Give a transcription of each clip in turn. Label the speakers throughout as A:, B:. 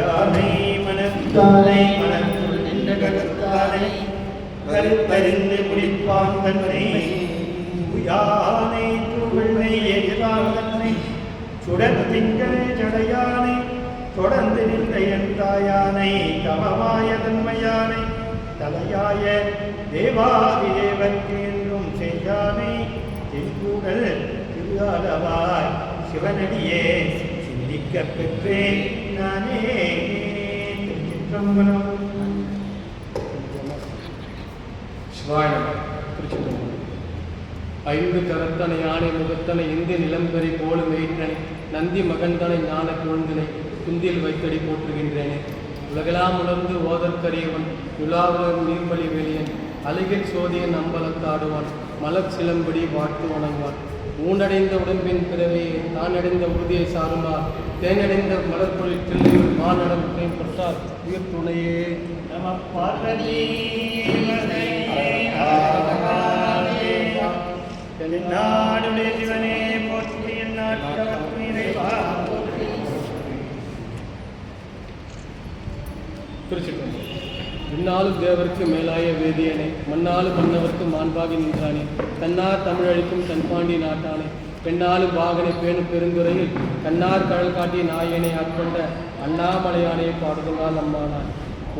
A: யானை மனத்தானை மனத்துள் நின்ற கருத்தானை கருத்தறிந்து முடிப்பான் தன்னை யானை தூவெள்ளை எதிரான் தன்னை சுடர் திங்கள் ஜடையானை தொடர்ந்து நின்ற என் தாயானை தமமாய தன்மையானை தலையாய தேவாதிதேவர்க்கு என்றும் செய்யானை தென்கூடல் திருவாளவாய் சிவனடியே சிந்திக்க பெற்றேன் நானே. திருச்சிற்றம்பலம்.
B: ஐந்து கரத்தனை யானை முகத்தனை இந்திய நிலம்பெறி போலும் எயிற்றனை நந்தி மகன்தனை ஞான குழந்தினை குந்தில் வைத்தடி போற்றுகின்றேனே. உலகெல்லாம் உணர்ந்து ஓதற்கரியவன் உலாவுடன் நீர்வழி வெளியன் அழகில் சோதியன் அம்பலத்தாடுவான் மலர் சிலம்படி வாழ்த்து வணங்குவான். ஊனடைந்த உடம்பின் பிறவையை தான் அடைந்த உறுதியை சாருமார் தேனடைந்த மலர்பொழில் தில்லையில் மானடம்பையும் பெற்றார் உயிர் துணையே.
A: நம பார்வதி நாடுடைய சிவனே போற்றி எந்நாட்டவர்க்கும் இறைவா.
B: திருச்சிற்றம்பலம். இந்நாளும் தேவருக்கு மேலாய வேதியனை மண்ணாலும் மன்னவர்க்கு மாண்பாகி நின்றானே. தன்னார் தமிழழிக்கும் தன்பாண்டி நாட்டானே பெண்ணாலும் வாகனை பேணும் பெருந்துறையில் கண்ணார் கடல் காட்டிய நாயனை ஆட்கொண்ட அண்ணாமலையானையை பாடுதலால் அம்மானான்.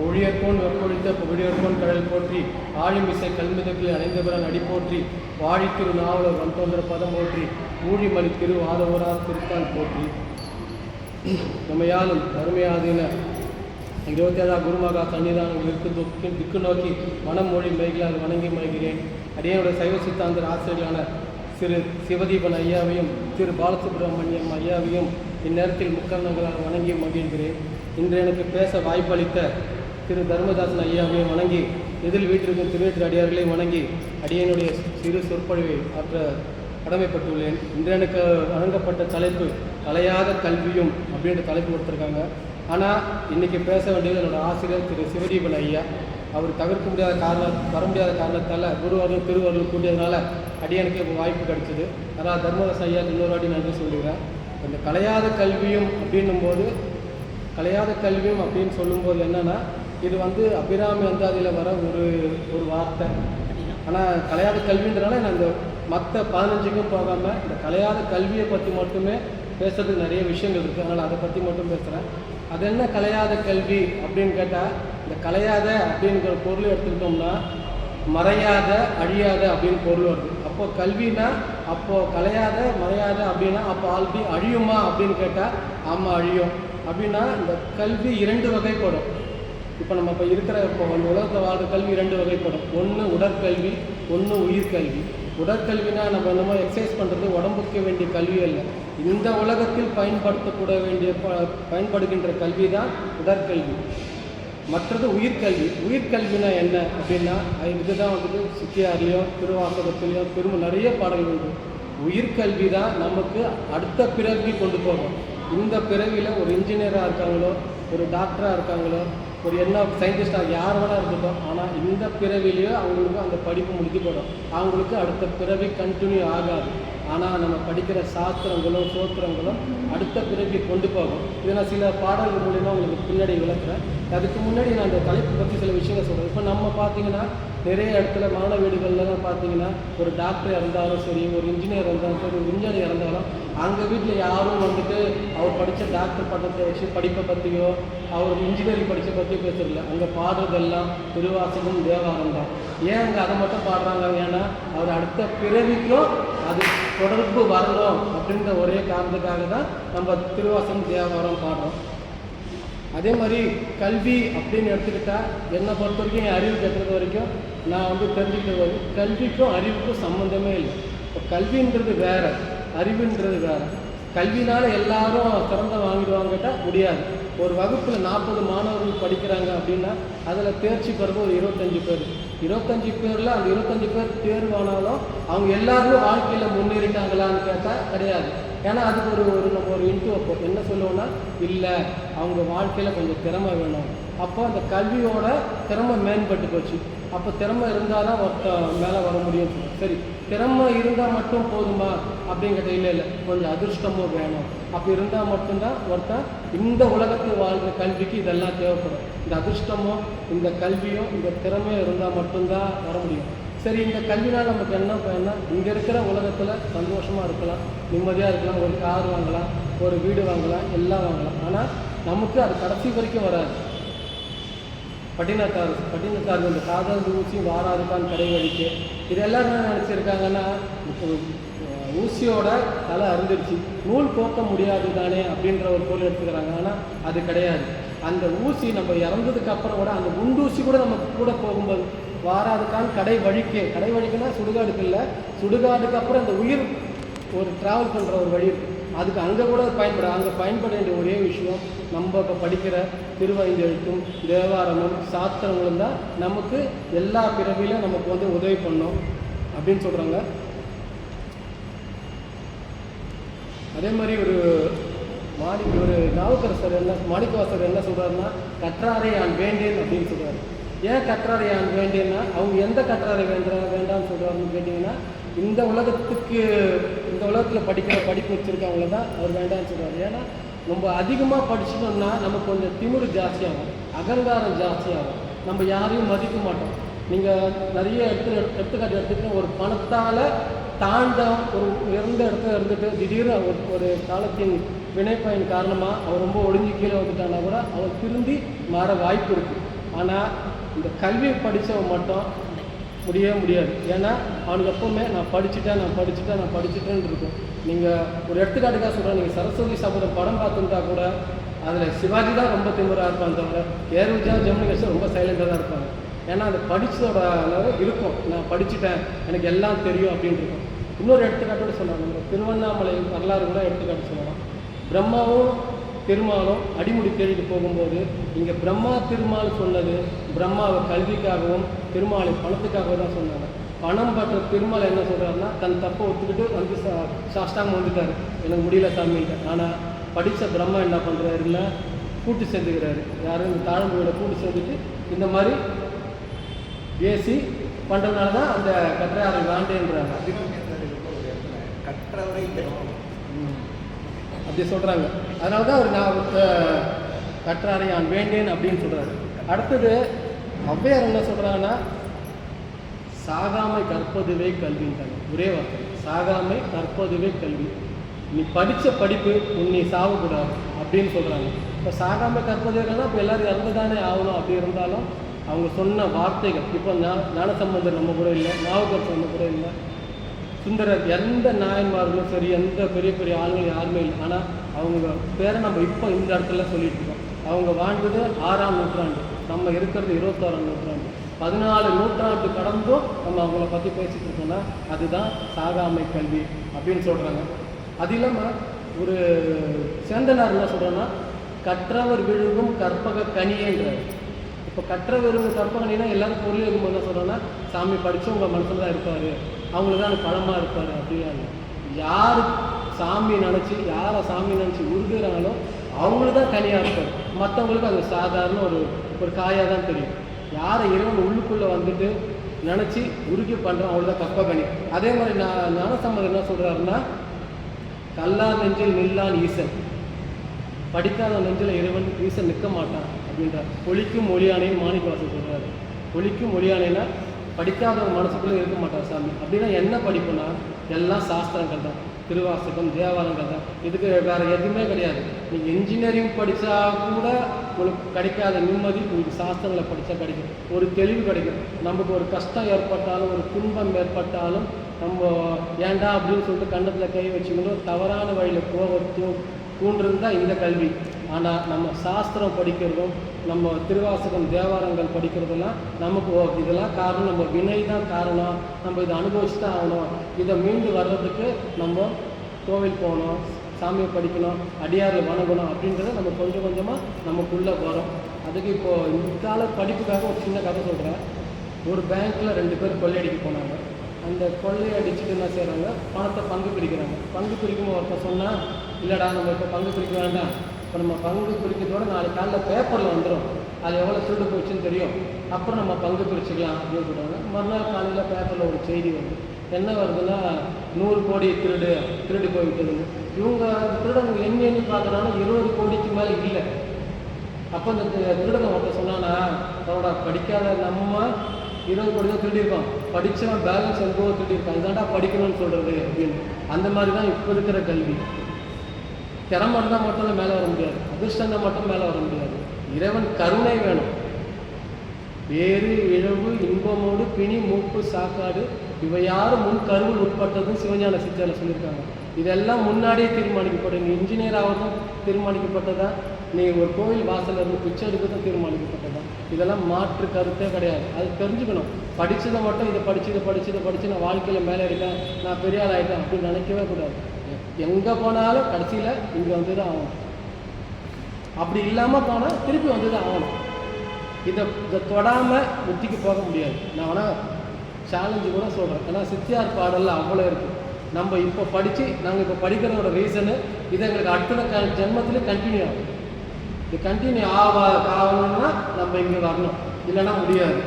B: ஒழியற்கோன் வெப்பொழித்த புகழியற்கோன் கடல் போற்றி ஆழிமிசை கல்மிதக்கில் அணைந்தவரன் அடி போற்றி வாழித்திரு நாவலர் வந்தோந்திர பதம் போற்றி ஊழிமணி திரு ஆதவரார் திருத்தான் போற்றி. நம்மையாலும் அருமையாதீன 27 குருமகா சன்னிதானங்களுக்கு திக்கு நோக்கி மனம் மொழி மைகளால் வணங்கி மகிழ்கிறேன். அடியனுடைய சைவ சித்தாந்தர் ஆசிரியர்களான திரு சிவதீபன் ஐயாவையும் திரு பாலசுப்ரமணியம் ஐயாவையும் இந்நேரத்தில் முக்கரணங்களால் வணங்கி மகிழ்கிறேன். இன்று எனக்கு பேச வாய்ப்பளித்த திரு தர்மதாசன் ஐயாவையும் வணங்கி எதில் வீட்டிற்கும் திருவேற்று அடியார்களையும் வணங்கி அடியனுடைய சிறு சொற்பொழிவை ஆற்ற கடமைப்பட்டுள்ளேன். இன்று எனக்கு வழங்கப்பட்ட தலைப்பு கலையாத கல்வியும் அப்படின்ற தலைப்பு கொடுத்துருக்காங்க. ஆனால் இன்றைக்கி பேச வேண்டியது என்னோடய ஆசிரியர் திரு சிவதீபன் ஐயா. அவர் தவிர்க்க முடியாத வர முடியாத காரணத்தால் குருவர்களும் திருவர்களும் கூட்டியதுனால அடியனுக்கு இப்போ வாய்ப்பு கிடைச்சிது. அதனால் தர்மதாசன் ஐயா இன்னொரு வாட்டி நன்றி சொல்லிடுறேன். இந்த கலையாத கல்வியும் அப்படின்னு சொல்லும்போது என்னென்னா இது அபிராமி அந்தாதியில் வர ஒரு வார்த்தை. ஆனால் கலையாத கல்வின்றனால நான் இந்த மற்ற 15க்கும் போகாமல் இந்த கலையாத கல்வியை பற்றி மட்டுமே பேசுறதுக்கு நிறைய விஷயங்கள் இருக்குது. அதனால் அதை பற்றி மட்டும் பேசுகிறேன். அது என்ன கலையாத கல்வி அப்படின்னு கேட்டால் இந்த கலையாத அப்படிங்கிற பொருள் எடுத்துக்கிட்டோம்னா மறையாத அழியாத அப்படின்னு பொருள் வருது. அப்போது கல்வினா அப்போது கலையாத மறையாத அப்படின்னா அப்போ ஆல்ரெடி அழியுமா அப்படின்னு கேட்டால் ஆமாம் அழியும். அப்படின்னா இந்த கல்வி 2 வகைப்படும். இப்போ நம்ம இப்போ உலகத்தில் வாழ்கிற கல்வி 2 வகைப்படும். ஒன்று உடற்கல்வி, ஒன்று உயிர்கல்வி. உடற்கல்வினா நம்ம என்னமோ எக்ஸசைஸ் பண்ணுறது உடம்புக்கு வேண்டிய கல்வி அல்ல. இந்த உலகத்தில் பயன்படுகின்ற கல்வி தான் உடற்கல்வி. மற்றது உயிர்கல்வி. உயிர்கல்வினா என்ன அப்படின்னா இதுதான் சித்தியார்லேயும் திருவாசகத்திலையும் நிறைய பாடல்கள் உண்டு. உயிர்கல்வி தான் நமக்கு அடுத்த பிறவி கொண்டு போகும். இந்த பிறவியில் ஒரு இன்ஜினியராக இருக்காங்களோ, ஒரு டாக்டராக இருக்காங்களோ, ஒரு சயின்டிஸ்டாக யார் வேணா இருக்கட்டும், ஆனால் இந்த பிறவிலேயோ அவங்களுக்கு அந்த படிப்பு முடித்து போடும். அவங்களுக்கு அடுத்த பிறவி கண்டினியூ ஆகாது. ஆனால் நம்ம படிக்கிற சாஸ்திரங்களும் சோத்திரங்களும் அடுத்த பிறவி கொண்டு போகும். இதை நான் சில பாடல்கள் மூலிமா உங்களுக்கு பின்னாடி விளக்குறேன். அதுக்கு முன்னாடி நான் அந்த தலைப்பு பற்றி சில விஷயங்கள் சொல்கிறேன். இப்போ நம்ம பார்த்தீங்கன்னா நிறைய இடத்துல மரண வீடுகள்லாம் பார்த்தீங்கன்னா ஒரு டாக்டர் இறந்தாலும் சரி, ஒரு இன்ஜினியர் இருந்தாலும் சரி, ஒரு இன்ஜினியர் இறந்தாலும் அங்கே வீட்டில் யாரும் அவர் படித்த டாக்டர் பட்டத்தை படிப்பை பற்றியோ அவர் இன்ஜினியரிங் படித்த பற்றியோ பேசுறதில்ல. அங்கே பாடுறதெல்லாம் திருவாசகம் தேவாரம் தான். ஏன் அங்கே அதை மட்டும் பாடுறாங்க? ஏன்னா அவர் அடுத்த பிறவிக்கும் அது தொடர்பு வரணும் அப்படின்ற ஒரே காரணத்துக்காக தான் நம்ம திருவாசகம் தேவாரம் பாடுறோம். அதே மாதிரி கல்வி அப்படின்னு எடுத்துக்கிட்டால் என்னை பொறுத்த வரைக்கும் என் அறிவு கட்டுறது வரைக்கும் நான் தெரிஞ்சுக்கிறது கல்விக்கும் அறிவுக்கும் சம்மந்தமே இல்லை. இப்போ கல்வின்றது வேறு, அறிவுன்றது வேறு. கல்வினால் எல்லாரும் சிறந்த வாங்கிடுவாங்க கேட்டால் முடியாது. ஒரு வகுப்பில் 40 மாணவர்கள் படிக்கிறாங்க அப்படின்னா அதில் தேர்ச்சி பெறுறது ஒரு 25 பேர். 25 பேரில் அந்த 25 பேர் தேர்வானாலும் அவங்க எல்லாருமே வாழ்க்கையில் முன்னேறிட்டாங்களான்னு கேட்டால் கிடையாது. ஏன்னா அதுக்கு நம்ம ஒரு இன்ட்டு வைப்போம். என்ன சொல்லுவோன்னா, இல்லை அவங்க வாழ்க்கையில் கொஞ்சம் திறமை வேணும். அப்போ அந்த கல்வியோட திறமை மேம்பட்டு போச்சு. அப்போ திறமை இருந்தால் தான் ஒருத்த மேலே வர முடியும். சரி, திறமை இருந்தால் மட்டும் போதுமா அப்படிங்கிறது இல்லை, கொஞ்சம் அதிர்ஷ்டமும் வேணும். அப்படி இருந்தால் மட்டும்தான் ஒருத்தன் இந்த உலகத்தில் வாழ்கிற கல்விக்கு இதெல்லாம் தேவைப்படும். இந்த அதிர்ஷ்டமும் இந்த கல்வியும் இந்த திறமையும் இருந்தால் மட்டும்தான் வர முடியும். சரி, இந்த கல்வினால் நமக்கு என்ன பயன்னா, இங்கே இருக்கிற உலகத்தில் சந்தோஷமாக இருக்கலாம், நிம்மதியாக இருக்கலாம், ஒரு கார் வாங்கலாம், ஒரு வீடு வாங்கலாம், எல்லாம் வாங்கலாம். ஆனால் நமக்கு அது கடைசி வரைக்கும் வராது. பட்டினத்தார் இந்த காதல் ஊசி வாராதுக்கான் கடை வலிக்கு, இதெல்லாம் என்ன நினச்சிருக்காங்கன்னா, ஊசியோட தலை அறுந்துடுச்சு, நூல் கோக்க முடியாது தானே அப்படின்ற ஒரு பொருள் எடுத்துக்கிறாங்க. ஆனால் அது கிடையாது. அந்த ஊசி நம்ம இறந்ததுக்கு அப்புறம் கூட, அந்த குண்டூசி கூட நம்ம கூட போகும்போது வாராதுக்கான் கடை வழிக்குன்னா சுடுகாடுக்கு இல்லை, சுடுகாடுக்கு அப்புறம் அந்த உயிர் ஒரு ட்ராவல் பண்ணுற ஒரு வழி இருக்குது. அதுக்கு அங்கே கூட அங்கே பயன்பட வேண்டிய ஒரே விஷயம், நம்ம இப்போ படிக்கிற திருவைந்தெழுத்தும் தேவாரமும் சாஸ்திரங்களும் தான் நமக்கு எல்லா பிறவிலும் நமக்கு உதவி பண்ணோம் அப்படின்னு சொல்கிறாங்க. அதே மாதிரி ஒரு நாவுக்கரசர் மாணிக்கவாசகர் என்ன சொல்கிறாருன்னா, கற்றாரை நான் வேண்டேன் அப்படின்னு சொல்கிறாரு. ஏன் கற்றாரை நான் வேண்டேன்னா, அவங்க எந்த கற்றாரை வேண்டாம்னு சொல்கிறாருன்னு கேட்டிங்கன்னா, இந்த உலகத்தில் படிக்கிற படிப்பு வச்சுருக்கவங்கள தான் அவர் வேண்டாம்னு சொல்கிறார். ஏன்னா நம்ம அதிகமாக படிச்சிட்டோம்னா நமக்கு கொஞ்சம் திமிரு ஜாஸ்தியாகும், அகங்காரம் ஜாஸ்தியாகும், நம்ம யாரையும் மதிக்க மாட்டோம். நீங்கள் நிறைய எடுத்துக்காட்டு எடுத்துக்கிட்டு, ஒரு பணத்தால் தாண்ட ஒரு உயர்ந்த இடத்துல இருந்துட்டு திடீர்னு ஒரு காலத்தின் வினைப்பயன் காரணமாக அவர் ரொம்ப ஒளிஞ்சு கீழே வந்துட்டானா கூட அவர் திரும்பி மாற வாய்ப்பு இருக்குது. ஆனால் இந்த கல்வியை படித்தவன் மட்டும் முடியவே முடியாது. ஏன்னா அவனுக்கு எப்போவுமே நான் படிச்சுட்டேன்னு இருக்கும். நீங்கள் ஒரு எடுத்துக்காட்டுக்காக சொல்கிறேன், நீங்கள் சரஸ்வதி சபதம் படம் பார்த்துருந்தா கூட அதில் சிவாஜி தான் ரொம்ப திமிராக இருப்பான், தவிர ஏர்விஜா ஜெமினி கட்சி ரொம்ப சைலண்டாக தான் இருப்பாங்க. ஏன்னா அது படித்ததோட அளவு இருக்கும், நான் படிச்சுட்டேன், எனக்கு எல்லாம் தெரியும் அப்படின்னு இருக்கும். இன்னொரு எடுத்துக்காட்டோட சொல்லலாம், நம்ம திருவண்ணாமலை வரலாறு கூட எடுத்துக்காட்டு சொல்லலாம். பிரம்மாவும் திருமாலும் அடிமுடி தேடிட்டு போகும்போது, இங்கே பிரம்மா திருமால் சொன்னது பிரம்மாவை கல்விக்காகவும் திருமாலை பணத்துக்காக தான் சொன்னாங்க. பணம் பற்ற திருமால் என்ன சொல்கிறாருன்னா, தன் தப்பை ஒத்துக்கிட்டு சாஷ்டாங்க வந்துட்டார், எனக்கு முடியல சாமின்ட்டு. ஆனால் படித்த பிரம்மா என்ன பண்ணுறாருன்னா, கூட்டு சேர்ந்துக்கிறாரு. யாரும் இந்த தாழ்மையோட கூட்டு சேர்ந்துட்டு இந்த மாதிரி பேசி பண்ணுறதுனால தான் அந்த கற்றாரை வேண்டேன்றாங்க. அப்படி சொல்கிறாங்க. அதனால தான் அவர் நான் கற்றாரை நான் வேண்டேன் அப்படின்னு சொல்கிறாரு. அடுத்தது ஔவையார் என்ன சொல்கிறாங்கன்னா, சாகாமை கற்பதுவே கல்வின்றாங்க. ஒரே வார்த்தை, சாகாமை கற்பதுவே கல்வி. நீ படித்த படிப்பு நீ சாகக்கூடாது அப்படின்னு சொல்கிறாங்க. இப்போ சாகாமை கற்பதுன்னா இப்போ எல்லோரும் இறந்து தானே ஆகணும். அப்படி இருந்தாலும் அவங்க சொன்ன வார்த்தைகள், இப்போ ஞானசம்பந்தர் நம்ம கூட இல்லை, நாவுக்கரசர் நம்ம கூட இல்லை, சுந்தரர், எந்த நாயன்மார்களும் சரி, எந்த பெரிய பெரிய ஆளுங்களும் யாருமே இல்லை. ஆனால் அவங்க பேரை நம்ம இப்போ இந்த இடத்துல சொல்லிட்டு இருக்கோம். அவங்க வாழ்ந்தது 6ஆம் நூற்றாண்டு, நம்ம இருக்கிறது 21ஆம் நூற்றாண்டு. 14 நூற்றாண்டு கடந்தும் நம்ம அவங்கள பற்றி பேசிகிட்டு இருக்கோம்னா அதுதான் சாகாமை கல்வி அப்படின்னு சொல்கிறாங்க. அது இல்லாமல் ஒரு சேந்தனார் என்ன சொல்கிறோன்னா, கற்றவர் விழுங்கும் கற்பக கனியன்றார். இப்போ கற்றவர் விழுங்கும் கற்பக கனினா எல்லாரும் பொருள் இருக்கும்போது என்ன சொல்கிறோன்னா, சாமி படித்தவங்க மனசில் தான் இருப்பார், அவங்களுக்கு தான் அந்த பழமாக இருப்பார் அப்படின்னா. யார் சாமி நினச்சி யாரை சாமி நினச்சி உருகுறாங்களோ அவங்களுக்கு தான் கனியாக இருப்பார். மற்றவங்களுக்கு அது சாதாரண ஒரு காயாக தான் தெரியும். யாரை இறைவன் உள்ளுக்குள்ளே வந்துட்டு நினச்சி உருகி பண்ணுறோம் அவங்களுக்கு தான் கற்ப கனி. அதே மாதிரி ஞானசம்பந்தர் என்ன சொல்கிறாருன்னா, கல்லார் நெஞ்சில் நில்லான் ஈசன், படிக்காத நெஞ்சில் இறைவன் ஈசன் நிற்க மாட்டான் அப்படின்றார். ஒளிக்கும் மொழியானையும் மாணிக்கவாசகர் சொல்கிறாரு. ஒளிக்கும் மொழியானைனா படிக்காதவங்க மனசுக்குள்ளே இருக்க மாட்டார் சாமி. அப்படின்னா என்ன படிப்புனா எல்லாம் சாஸ்திரங்கள் தான், திருவாசகம் தேவாரங்கள் தான், இதுக்கு வேறு எதுவுமே கிடையாது. நீங்கள் இன்ஜினியரிங் படித்தா கூட உங்களுக்கு கிடைக்காத நிம்மதி உங்களுக்கு சாஸ்திரங்களை படித்தா கிடைக்கும், ஒரு தெளிவு கிடைக்கும். நமக்கு ஒரு கஷ்டம் ஏற்பட்டாலும் ஒரு துன்பம் ஏற்பட்டாலும் நம்ம ஏண்டா அப்படின்னு சொல்லிட்டு கண்டத்தில் கை வச்சுக்கணும், தவறான வழியில் போகிறதும் தூண்டுறது தான் இந்த கல்வி. ஆனால் நம்ம சாஸ்திரம் படிக்கிறதும் நம்ம திருவாசகம் தேவாரங்கள் படிக்கிறதெல்லாம் நமக்கு இதெல்லாம் காரணம், நம்ம வினை தான் காரணம், நம்ம இதை அனுபவிச்சு தான் ஆகணும். இதை மீண்டு வர்றதுக்கு நம்ம கோவில் போகணும், சாமியை படிக்கணும், அடியாரில் வணங்கணும் அப்படின்றத நம்ம கொஞ்சம் கொஞ்சமாக நமக்குள்ளே வரும். அதுக்கு இப்போது இந்த கால படிப்புக்காக ஒரு சின்ன கதை சொல்கிறேன். ஒரு பேங்க்கில் 2 பேர் கொள்ளையடிக்க போனாங்க. அந்த கொள்ளையை அடிச்சுட்டு என்ன செய்கிறாங்க, பணத்தை பங்கு பிரிக்கிறாங்க. பங்கு பிரிக்கும்போது ஒருத்தர் சொன்னால், இல்லைடா நம்ம இப்போ பங்கு பிரிக்க வேண்டாம், இப்போ நம்ம பங்கு பிரிக்கிறதோட நாளைக்கு காலையில் பேப்பரில் வந்துடும், அது எவ்வளோ திருடு போச்சுன்னு தெரியும், அப்புறம் நம்ம பங்கு பிரிச்சுக்கலாம் அப்படின்னு சொல்கிறாங்க. மறுநாள் காலையில் பேப்பரில் ஒரு செய்தி வந்து என்ன வருதுன்னா 100 கோடி திருடி போய்விட்டதுன்னு. இவங்க திருடங்க எண்ணி பார்க்குறாங்கன்னா 20 கோடிக்கு மேலே இல்லை. அப்போ இந்த திருடனை ஒருத்தர் சொன்னான்னா, அவரோட படிக்காத நம்ம 20 கோடி தான் திருடியிருக்கோம், படித்தவன் பேலன்ஸ் எங்கோ திருடியிருக்கான், இதாண்டா படிக்கணும்னு சொல்கிறது அப்படின்னு. அந்த மாதிரி தான் இப்போ இருக்கிற கல்வி. திறமை இருந்தால் மட்டும் மேலே வர முடியாது, அதிர்ஷ்டம் மட்டும் மேலே வர முடியாது. இறைவன் கருணை வேணும். வேறு இழவு இன்பமோடு பிணி மூப்பு சாக்காடு இவை யாரும் முன் கருவில் உட்பட்டதும் சிவஞான சித்தியாரில் சொல்லியிருக்காங்க. இதெல்லாம் முன்னாடியே தீர்மானிக்கப்பட்டது. நீ இன்ஜினியர் ஆவதும் தீர்மானிக்கப்பட்டதா, நீ ஒரு கோயில் வாசலில் இருந்து பிச்சை எடுக்கிறதும் தீர்மானிக்கப்பட்டதா. இதெல்லாம் மாற்று கருத்தே கிடையாது. அது தெரிஞ்சுக்கணும். படித்ததை மட்டும் இதை படித்து நான் வாழ்க்கையில் மேலே இருக்கேன், நான் பெரிய ஆள் ஆகிட்டேன் அப்படின்னு நினைக்கவே கூடாது. எங்கே போனாலும் கடைசியில் இங்கே வந்து தான் ஆகணும். அப்படி இல்லாமல் போனால் திருப்பி வந்து தான் ஆகணும். இதை தொடாமல் புத்திக்கு போக முடியாது. நான் வேணால் சேலஞ்சு கூட சொல்கிறேன். ஏன்னா சித்தியார் பாடலில் அவ்வளோ இருக்குது. நம்ம இப்போ நாங்கள் இப்போ படிக்கிறதோட ரீசனு இதை எங்களுக்கு அடுத்த ஜென்மத்திலே கண்டினியூ ஆகும். இது கண்டினியூ ஆகணும்னா நம்ம இங்கே வரணும், இல்லைன்னா முடியாது.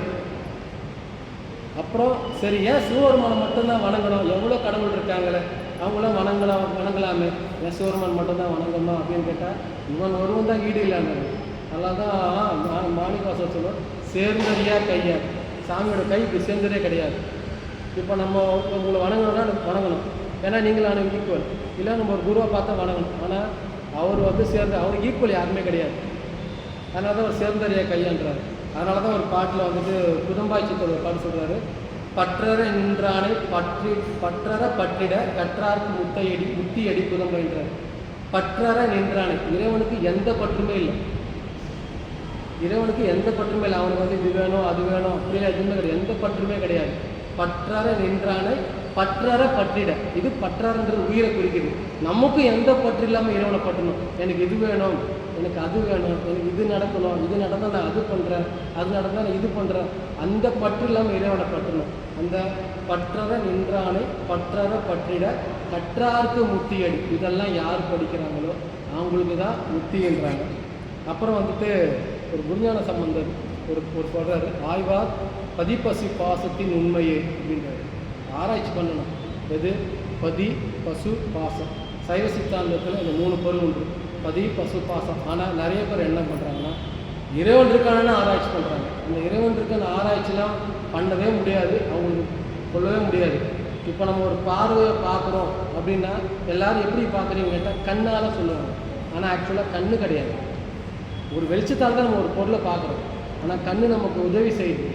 B: அப்புறம் சரி, ஏன் சிவபெருமானை மட்டும்தான் வணங்கணும்? எவ்வளோ கடவுள் இருக்காங்களே, அவங்களாம் வணங்கலாமே, ஏன் சிவபெருமான் மட்டும்தான் வணங்கணுமா அப்படின்னு கேட்டால், இவன் ஒருவன் தான் ஈடு இல்லாமல். நல்லா தான் மாணிக்கவாசகர் சொல்லுவோம், சேர்ந்தறியா கையா, சாமியோட கை இப்படி சேர்ந்ததே கிடையாது. இப்போ நம்ம உங்களை வணங்கணும்னா வணங்கணும், ஏன்னா நீங்களான ஈக்குவல். இல்லை நம்ம ஒரு குருவை பார்த்தா வணங்கணும். ஆனால் அவர் வந்து அவருக்கு ஈக்குவல் யாருமே கிடையாது. அதனால தான் அவர் சேர்ந்தறியா கையான்றார். அதனால தான் ஒரு பாட்டில் வந்துட்டு குதம்பாய்ச்சித்தோட ஒரு பாட்டு சொல்கிறாரு, பற்றற நின்றானை பற்றற பற்றிட கற்றார்க்கு முத்தியடி குதம்பைன்றார். பற்றற நின்றானை, இறைவனுக்கு எந்த பற்றுமே இல்லை. இறைவனுக்கு எந்த பற்றுமே இல்லை. அவனுக்கு வந்து இது வேணும் அது வேணும் அப்படிலாம் எதுவுமே கிடையாது. எந்த பற்றுமே கிடையாது. பற்றற நின்றானை பற்றற பற்றிட. இது பற்றறன்றது உயிரை குறிக்குது. நமக்கு எந்த பற்று இல்லாமல் இறைவனை பற்றணும். எனக்கு இது வேணும், எனக்கு அது வேணும், எனக்கு இது நடக்கணும், இது நடந்தால் நான் அது பண்ணுறேன், அது நடந்தால் நான் இது பண்ணுறேன். அந்த பற்று இல்லாமல் இறைவனை பற்றணும். அந்த பற்றற நின்றானை பற்றற பற்றிட கற்றார்க்கு முத்தியடி. இதெல்லாம் யார் படிக்கிறாங்களோ அவங்களுக்கு தான் முத்தின்றாங்க. அப்புறம் வந்துட்டு ஒரு குருஞான சம்பந்தர் ஒரு சொல்கிறாரு, ஆய்வார் பதிப்பசு பாசத்தின் உண்மையே அப்படின்றாரு. ஆராய்ச்சி பண்ணணும். எது? பதி பசு பாசம். சைவ சித்தாந்தத்தில் இந்த 3 பொருள் உண்டு, பதி பசு பாசம். ஆனால் நிறைய பேர் என்ன பண்ணுறாங்கன்னா, இறைவன் இருக்கானு ஆராய்ச்சி பண்ணுறாங்க. அந்த இறைவன் இருக்கான ஆராய்ச்சிலாம் பண்ணவே முடியாது, அவங்களுக்கு சொல்லவே முடியாது. இப்போ நம்ம ஒரு பார்வையை பார்க்குறோம் அப்படின்னா எல்லோரும் எப்படி பார்க்குறீங்க கேட்டால் கண்ணால் சொல்லுவாங்க. ஆனால் ஆக்சுவலாக கண்ணு கிடையாது. ஒரு வெளிச்சத்தால் தான் நம்ம ஒரு பொருளை பார்க்குறோம். ஆனால் கண் நமக்கு உதவி செய்யுது.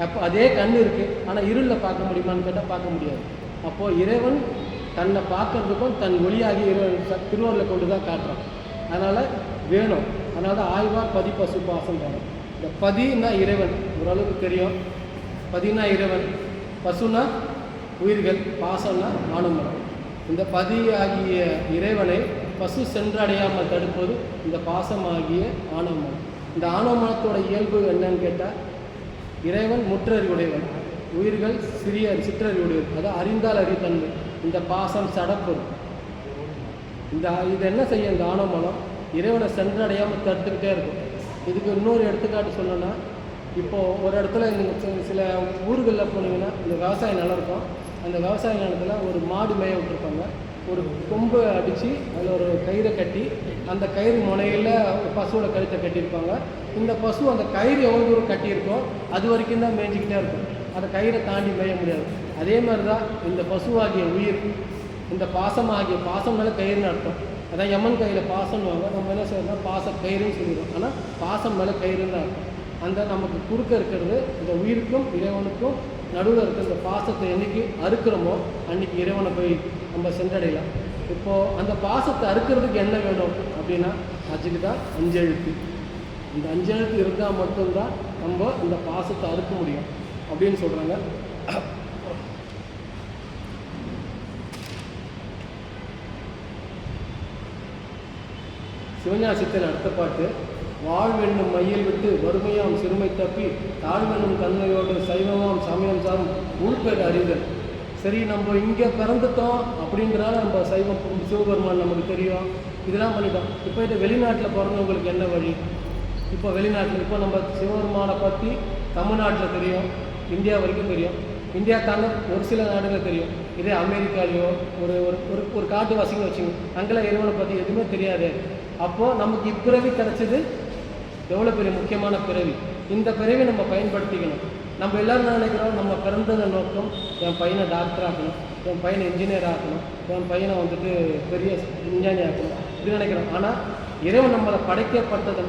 B: அப்போ அதே கண் இருக்குது, ஆனால் இருளில் பார்க்க முடியுமான்னு கேட்டால் பார்க்க முடியாது. அப்போது இறைவன் தன்னை பார்க்கறதுக்கும் தன் ஒளியாகி இறைவன் திருவருளை கொண்டு தான் காட்டுறான். அதனால் வேணும். அதனால தான் ஆய்வார் பதி பசு பாசம்ன்றாங்க. இந்த பதினா இறைவன் ஓரளவுக்கு தெரியும். பதினா இறைவன், பசுனா உயிர்கள், பாசம்னா ஆணுமரம். இந்த பதி ஆகிய இறைவனை பசு சென்றடையாமல் தடுப்பது இந்த பாசமாகிய ஆணவமனம். இந்த ஆணவமனத்தோட இயல்பு என்னன்னு கேட்டால், இறைவன் முற்றறிவுடையவன், உயிர்கள் சிற்றறிவுடையவன். அதாவது அறிந்தால் அறித்தன்மை. இந்த பாசம் சடப்பொருள். இது என்ன செய்ய? இந்த ஆணவமனம் இறைவனை சென்றடையாமல் தடுத்துக்கிட்டே இருக்கும். இதுக்கு இன்னொரு எடுத்துக்காட்டு சொல்லணும்னா, இப்போது ஒரு இடத்துல நீங்கள் சில ஊர்களில் போனீங்கன்னா இந்த விவசாய நிலம் இருக்கும். அந்த விவசாய நிலத்தில் ஒரு மாடு மேய விட்டுருப்பாங்க. ஒரு கொம்பு அடித்து அதில் ஒரு கயிறை கட்டி, அந்த கயிறு முனையில் பசுவோட கழுத்தை கட்டியிருப்பாங்க. இந்த பசு அந்த கயிறு எவ்வளோ தூரம் கட்டியிருக்கோ அது வரைக்கும் தான் மேய்ஞ்சிக்கிட்டே இருக்கும். அந்த கயிறை தாண்டி மேய முடியாது. அதே மாதிரி தான் இந்த பசுவாகிய உயிர், இந்த பாசமாகிய பாசம்னால கயிறுன்னு அர்த்தம். அதான் யமன் கையில் பாசம்னுவாங்க. நம்ம என்ன செய்யறோம்னா பாச கயிறுன்னு சொல்லிடுவோம். ஆனால் பாசம் மேலே கயிறுன்னு தான் அர்த்தம். அந்த நமக்கு குறுக்க இருக்கிறது இந்த உயிருக்கும் இறைவனுக்கும் நடுவில் இருக்கிற இந்த பாசத்தை என்றைக்கு அறுக்கிறோமோ அன்றைக்கி இறைவனை போய் நம்ம சென்றடையலாம். இப்போது அந்த பாசத்தை அறுக்கிறதுக்கு என்ன வேணும் அப்படின்னா, அதுக்கு தான் 5 எழுத்து. இந்த 5 எழுத்து இருந்தால் மட்டும்தான் நம்ம அந்த பாசத்தை அறுக்க முடியும் அப்படின்னு சொல்கிறாங்க. சிவஞான சித்தன் அடுத்த பாட்டு, வாழ்வென்னும் மையில் விட்டு வறுமையாம் சிறுமை தப்பி தாழ்வென்னும் தன்மையோடு சைவமாம் சமயம் சாரும் உள்பெற அறிதல். சரி, நம்ம இங்கே பிறந்துட்டோம் அப்படின்றதால நம்ம சைவம் சிவபெருமான் நமக்கு தெரியும், இதெல்லாம் பண்ணிட்டோம். இப்போ இது வெளிநாட்டில் பிறந்தவங்களுக்கு என்ன வழி? இப்போ வெளிநாட்டில் இப்போ நம்ம சிவபெருமானை பற்றி தமிழ்நாட்டில் தெரியும், இந்தியா வரைக்கும் தெரியும். இந்தியா தாங்க ஒரு சில நாடுகள் தெரியும். இதே அமெரிக்காலேயோ ஒரு ஒரு ஒரு ஒரு காட்டுவாசின்னு வச்சுங்க, அங்கெல்லாம் இறைவனை பற்றி எதுவுமே தெரியாது. அப்போது நமக்கு இப்பிறவி கிடச்சது எவ்வளோ பெரிய முக்கியமான பிறவி. இந்த பிறவி நம்ம பயன்படுத்திக்கணும். நம்ம எல்லோரும் நினைக்கிறோம் நம்ம பிறந்தத நோக்கம் என் பையனை டாக்டர் ஆக்கணும், என் பையனை இன்ஜினியர் ஆக்கணும், என் பையனை வந்துட்டு பெரிய விஞ்ஞானி ஆக்கணும் இப்படி நினைக்கிறோம். ஆனால் இறைவன் நம்மளை படைக்கப்பட்டது,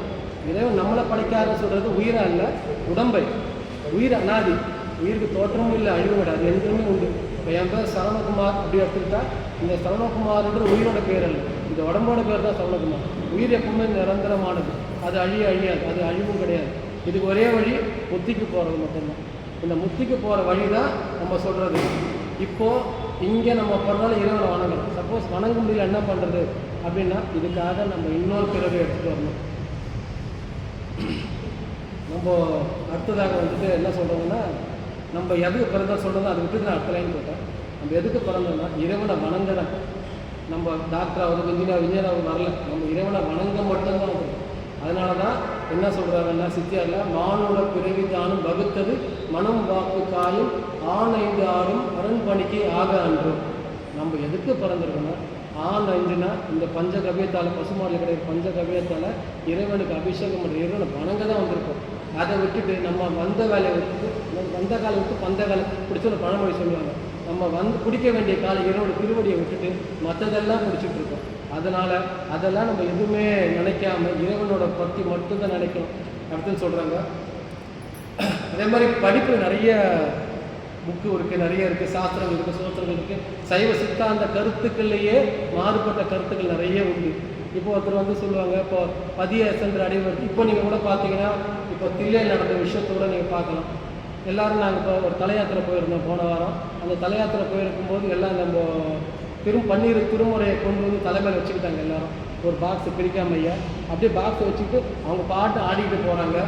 B: இறைவன் நம்மளை படைக்காத சொல்கிறது உயிராக இல்லை, உடம்பை. உயிர் அனாதி, உயிருக்கு தோற்றமும் இல்லை, அழிவும் கிடையாது, எதுவுமே உண்டு. இப்போ என் பேர் சரவணகுமார் அப்படி எடுத்துக்கிட்டா, இந்த சரவணகுமார்ன்ற உயிரோட பேர் அல்ல, இந்த உடம்போட பேர் தான் சரவணகுமார். உயிர் எப்பவுமே நிரந்தரமானது, அது அழியாது, அது அழிவும் கிடையாது. இதுக்கு ஒரே வழி முத்திக்கு போகிறது மட்டும்தான். இந்த முத்திக்கு போகிற வழி தான் நம்ம சொல்கிறது. இப்போது இங்கே நம்ம பிறந்தாலும் இறைவனை வணங்கணும். சப்போஸ் வணங்க முடியல என்ன பண்ணுறது அப்படின்னா, இதுக்காக நம்ம இன்னொரு பிறவை எடுத்துகிட்டு வரணும். நம்ம அடுத்ததாக வந்துட்டு என்ன சொல்கிறோம்னா, நம்ம எதுக்கு பிறந்தோம் சொல்கிறது, அதை விட்டு நான் அடுத்த லைன் போட்டேன். நம்ம எதுக்கு பிறந்தோம்னா இறைவனை வணங்குறேன். நம்ம டாக்டர் ஆகுது, இன்ஜினியர் ஆகுது வரல, நம்ம இறைவனை வணங்க மட்டும்தான் வருது. அதனால தான் என்ன சொல்கிறாங்கன்னா சித்தியாரில், மானோட பிறவி தானும் வகுத்தது மனம் வாக்கு காயும் ஆணைந்து ஆடும் அரண்பணிக்கு ஆக அன்று. நம்ம எதுக்கு பிறந்திருக்கோம்னா, ஆணைந்துனா இந்த பஞ்சகவியத்தால், பசுமாடில் கிடையாது பஞ்சகவியத்தால் இறைவனுக்கு அபிஷேகம் பண்ணுற இறைவனை வணங்க தான் வந்திருக்கோம். அதை விட்டுட்டு நம்ம வந்த வேலையை விட்டுட்டு, வந்த காலை விட்டு பந்த காலை பிடிச்ச ஒரு பழமொழி சொல்லுவாங்க. நம்ம குடிக்க வேண்டிய காலை இறைவனோட திருவடியை விட்டுட்டு மற்றதெல்லாம் குடிச்சிட்டு இருக்கோம். அதனால் அதெல்லாம் நம்ம எதுவுமே நினைக்காம இறைவனோட பற்றி மட்டும்தான் நினைக்கணும் அப்படின்னு சொல்கிறாங்க. அதே மாதிரி படிப்பு நிறைய புக்கு இருக்குது, நிறைய இருக்குது, சாஸ்திரம் இருக்குது, சோத்திரங்கள் இருக்குது. சைவ சித்தாந்த கருத்துக்கள்லேயே மாறுபட்ட கருத்துக்கள் நிறைய உண்டு. இப்போ ஒருத்தர் வந்து சொல்லுவாங்க, இப்போ பதிய சென்ற அடைவது. இப்போ நீங்கள் கூட பார்த்தீங்கன்னா, இப்போ தில்லையில் நடந்த விஷயத்தோடு நீங்கள் பார்க்கலாம். எல்லோரும் நாங்கள் இப்போ ஒரு தலையாத்திரை போயிருந்தோம் போன வாரம். அந்த தலையாத்திரை போயிருக்கும்போது எல்லாம் நம்ம பன்னீர் திருமுறையை கொண்டு வந்து தலைமையில் வச்சுக்கிட்டாங்க. எல்லோரும் ஒரு பாக்ஸை பிரிக்காம ஐயா அப்படியே பாக்ஸை வச்சுக்கிட்டு அவங்க பாட்டு ஆடிக்கிட்டு போகிறாங்க.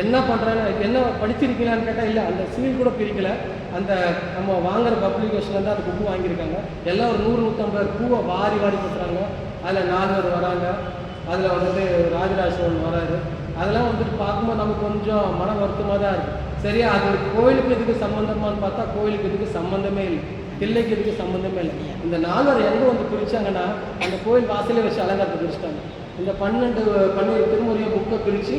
B: என்ன பண்ணுறாங்க, என்ன படிச்சிருக்கீங்களான்னு கேட்டால் இல்லை, அந்த சீல் கூட பிரிக்கலை. அந்த நம்ம வாங்குகிற பப்ளிகேஷன்லேருந்து அந்த புக்கு வாங்கியிருக்காங்க. எல்லாம் ஒரு 100-150 பூவை வாரி கொடுக்குறாங்க. அதில் 4 பேர் வராங்க. அதில் வந்துட்டு ராஜராஜ சோழன் வராரு. அதெல்லாம் வந்துட்டு பார்க்கும்போது நமக்கு கொஞ்சம் மன வருத்தமாக தான் இருக்குது. சரியா, அது கோயிலுக்கு இதுக்கு சம்மந்தமானு பார்த்தா கோயிலுக்கு இதுக்கு சம்மந்தமே இல்லை, தில்லைக்கு இதுக்கு சம்மந்தமே இல்லை. இந்த 4 பேர் எங்கே வந்து பிரித்தாங்கன்னா, அந்த கோயில் வாசலே வச்சு அலங்காரத்தை பிரிச்சுட்டாங்க. இந்த 12 திருமுறையை புக்கை பிரித்து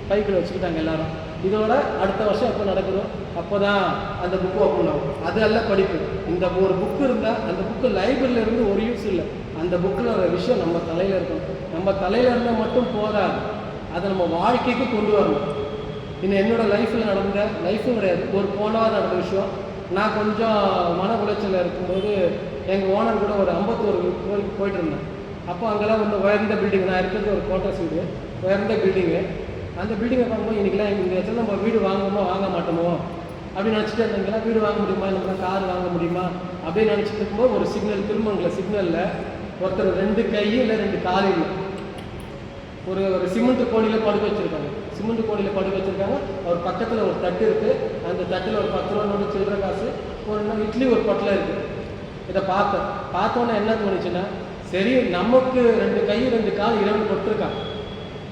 B: பைக்கில் வச்சுக்கிட்டாங்க எல்லாரும். இதோட அடுத்த வருஷம் எப்போ நடக்குதோ அப்போ தான் அந்த புக்கு ஓப்பன் ஆகும். அதெல்லாம் படிப்பு. இந்த ஒரு புக்கு இருந்தால் அந்த புக்கு லைப்ரரியில் இருந்து ஒரு யூஸ் இல்லை. அந்த புக்கில் ஒரு விஷயம் நம்ம தலையில் இருக்கணும். நம்ம தலையில் இருந்தால் மட்டும் போதாது, அதை நம்ம வாழ்க்கைக்கு கொண்டு வரணும். இன்னும் என்னோடய லைஃப்பில் நடந்த லைஃப்பும் கிடையாது, ஒரு போனவாரம் நடந்த விஷயம். நான் கொஞ்சம் மன உளைச்சலில் இருக்கும்போது எங்கள் ஓனர் கூட ஒரு 51 கோயிலுக்கு போயிட்டு இருந்தேன். அப்போ அங்கெல்லாம் வந்து உயர்ந்த பில்டிங், நான் இருக்கிறது ஒரு குவார்ட்டர்ஸ் வீடு, உயர்ந்த பில்டிங்கு. அந்த பில்டிங்கை பார்க்கும்போது இன்றைக்கெலாம் இந்த இடத்துல நம்ம வீடு வாங்குவோமோ வாங்க மாட்டோமோ அப்படின்னு நினச்சிட்டு இருந்தீங்களா, வீடு வாங்க முடியுமா, நம்ம கார் வாங்க முடியுமா அப்படின்னு நினச்சிட்டு இருக்கும்போது ஒரு சிக்னல், திருமங்கல சிக்னலில் ஒருத்தர் 2 கை இல்லை 2 கால் இல்லை, ஒரு சிமெண்ட் கோணியில் படுக்க வச்சுருக்காங்க. சிமெண்ட் கோணியில் படுக்க வச்சுருக்காங்க. அவர் பக்கத்தில் ஒரு தட்டு இருக்குது. அந்த தட்டில் ஒரு 10 ரூபா நோட்டு, சில்லற காசு, ஒரு இட்லி, ஒரு பொட்டலை இருக்குது. இதை பார்த்தோன்னே என்ன தோணுச்சுன்னா, சரி நமக்கு 2 கை 2 கால் இறைவன் கொடுத்துருக்கான்,